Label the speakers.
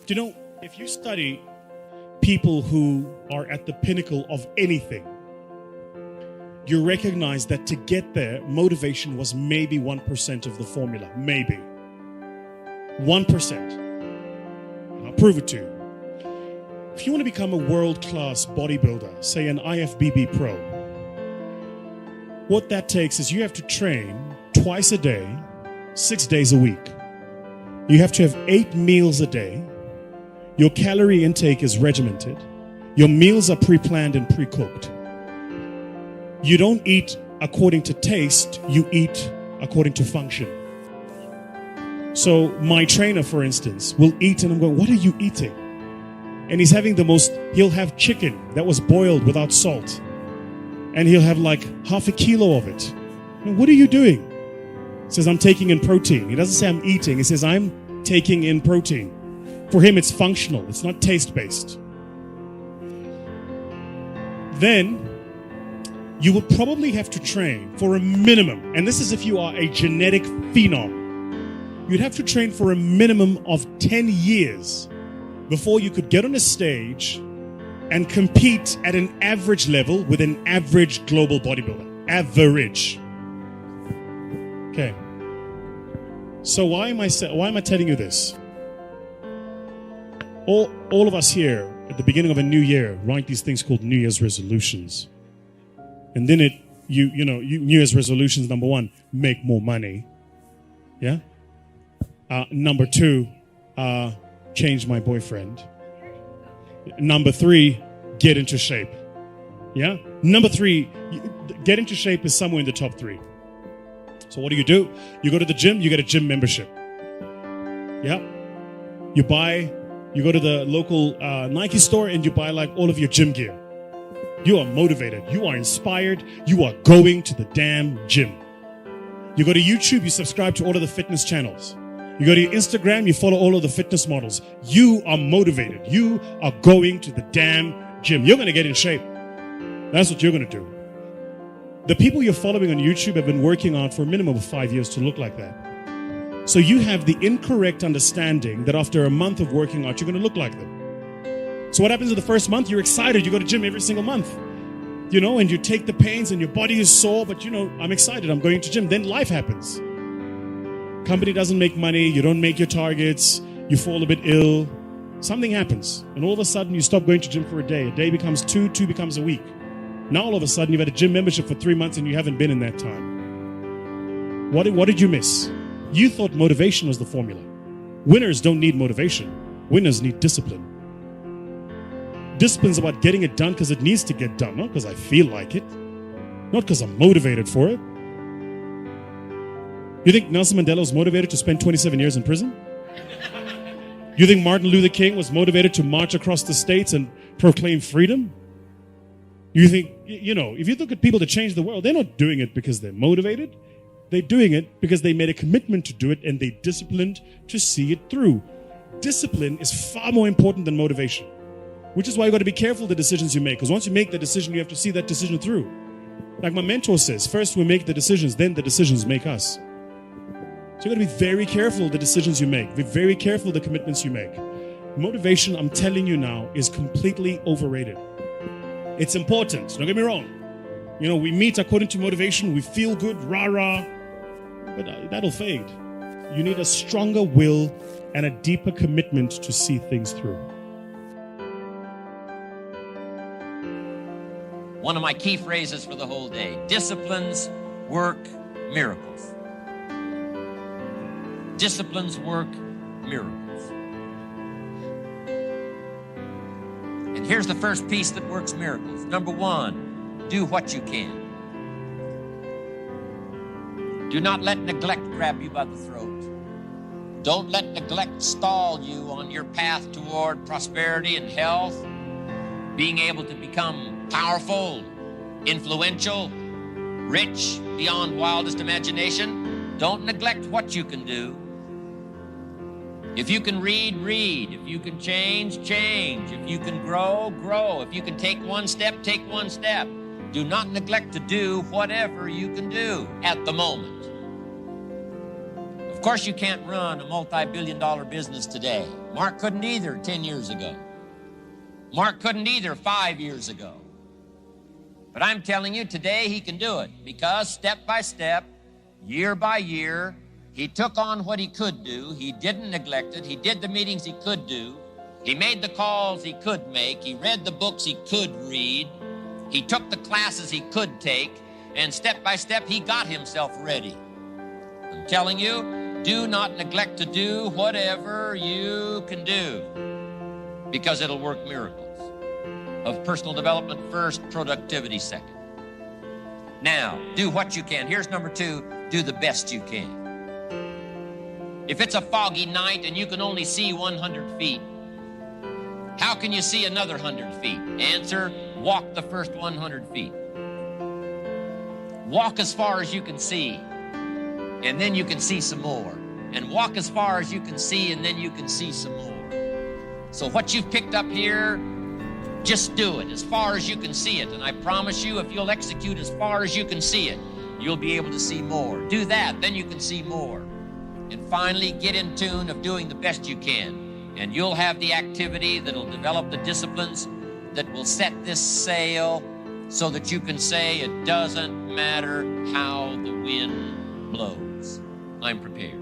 Speaker 1: Do you know, if you study people who are at the pinnacle of anything, you recognize that to get there, motivation was maybe 1% of the formula. Maybe. 1%. And I'll prove it to you. If you want to become a world-class bodybuilder, say an IFBB pro, what that takes is you have to train twice a day, 6 days a week. You have to have 8 meals a day. Your calorie intake is regimented. Your meals are pre-planned and pre-cooked. You don't eat according to taste, you eat according to function. So my trainer, for instance, will eat and I'm going, what are you eating? And he's having he'll have chicken that was boiled without salt. And he'll have like half a kilo of it. And what are you doing? He says, I'm taking in protein. He doesn't say I'm eating. He says, I'm taking in protein. For him, it's functional. It's not taste-based. Then you would probably have to train for a minimum, and this is if you are a genetic phenom, you'd have to train for a minimum of 10 years before you could get on a stage and compete at an average level with an average global bodybuilder. Average. Okay. So why am I telling you this? All of us here at the beginning of a new year write these things called New Year's resolutions. And then New Year's resolutions, number 1, make more money. Yeah? Number 2, change my boyfriend. Number 3, get into shape. Yeah? Number 3, get into shape is somewhere in the top 3. So what do? You go to the gym, you get a gym membership. Yeah? You go to the local Nike store and you buy like all of your gym gear. You are motivated. You are inspired. You are going to the damn gym. You go to YouTube, you subscribe to all of the fitness channels. You go to your Instagram, you follow all of the fitness models. You are motivated. You are going to the damn gym. You're going to get in shape. That's what you're going to do. The people you're following on YouTube have been working on for a minimum of 5 years to look like that. So you have the incorrect understanding that after a month of working out, you're going to look like them. So what happens in the first month? You're excited. You go to gym every single month, and you take the pains and your body is sore, but I'm excited. I'm going to gym. Then life happens. Company doesn't make money. You don't make your targets. You fall a bit ill. Something happens. And all of a sudden you stop going to gym for a day. A day becomes 2, 2 becomes a week. Now all of a sudden you've had a gym membership for 3 months and you haven't been in that time. What did you miss? You thought motivation was the formula. Winners don't need motivation. Winners need discipline. Discipline's about getting it done because it needs to get done, not because I feel like it, not because I'm motivated for it. You think Nelson Mandela was motivated to spend 27 years in prison? You think Martin Luther King was motivated to march across the states and proclaim freedom? You think, if you look at people that change the world, they're not doing it because they're motivated. They're doing it because they made a commitment to do it and they disciplined to see it through. Discipline is far more important than motivation, which is why you got to be careful the decisions you make. Because once you make the decision, you have to see that decision through. Like my mentor says, first we make the decisions, then the decisions make us. So you got to be very careful the decisions you make. Be very careful the commitments you make. Motivation, I'm telling you now, is completely overrated. It's important. Don't get me wrong. We meet according to motivation. We feel good, rah-rah. But that'll fade. You need a stronger will and a deeper commitment to see things through.
Speaker 2: One of my key phrases for the whole day: disciplines work miracles. Disciplines work miracles. And here's the first piece that works miracles. Number 1, do what you can. Do not let neglect grab you by the throat. Don't let neglect stall you on your path toward prosperity and health, being able to become powerful, influential, rich beyond wildest imagination. Don't neglect what you can do. If you can read, read. If you can change, change. If you can grow, grow. If you can take one step, take one step. Do not neglect to do whatever you can do at the moment. Of course, you can't run a multi-billion-dollar business today. Mark couldn't either 10 years ago. Mark couldn't either 5 years ago. But I'm telling you, today he can do it because step by step, year by year, he took on what he could do. He didn't neglect it. He did the meetings he could do. He made the calls he could make. He read the books he could read. He took the classes he could take. And step by step, he got himself ready. I'm telling you, do not neglect to do whatever you can do because it'll work miracles. Of personal development first, productivity second. Now, do what you can. Here's number 2, do the best you can. If it's a foggy night and you can only see 100 feet, how can you see another 100 feet? Answer, walk the first 100 feet. Walk as far as you can see, and then you can see some more. And walk as far as you can see, and then you can see some more. So what you've picked up here, just do it as far as you can see it. And I promise you, if you'll execute as far as you can see it, you'll be able to see more. Do that, then you can see more. And finally, get in tune of doing the best you can. And you'll have the activity that'll develop the disciplines that will set this sail so that you can say it doesn't matter how the wind blows. I'm prepared.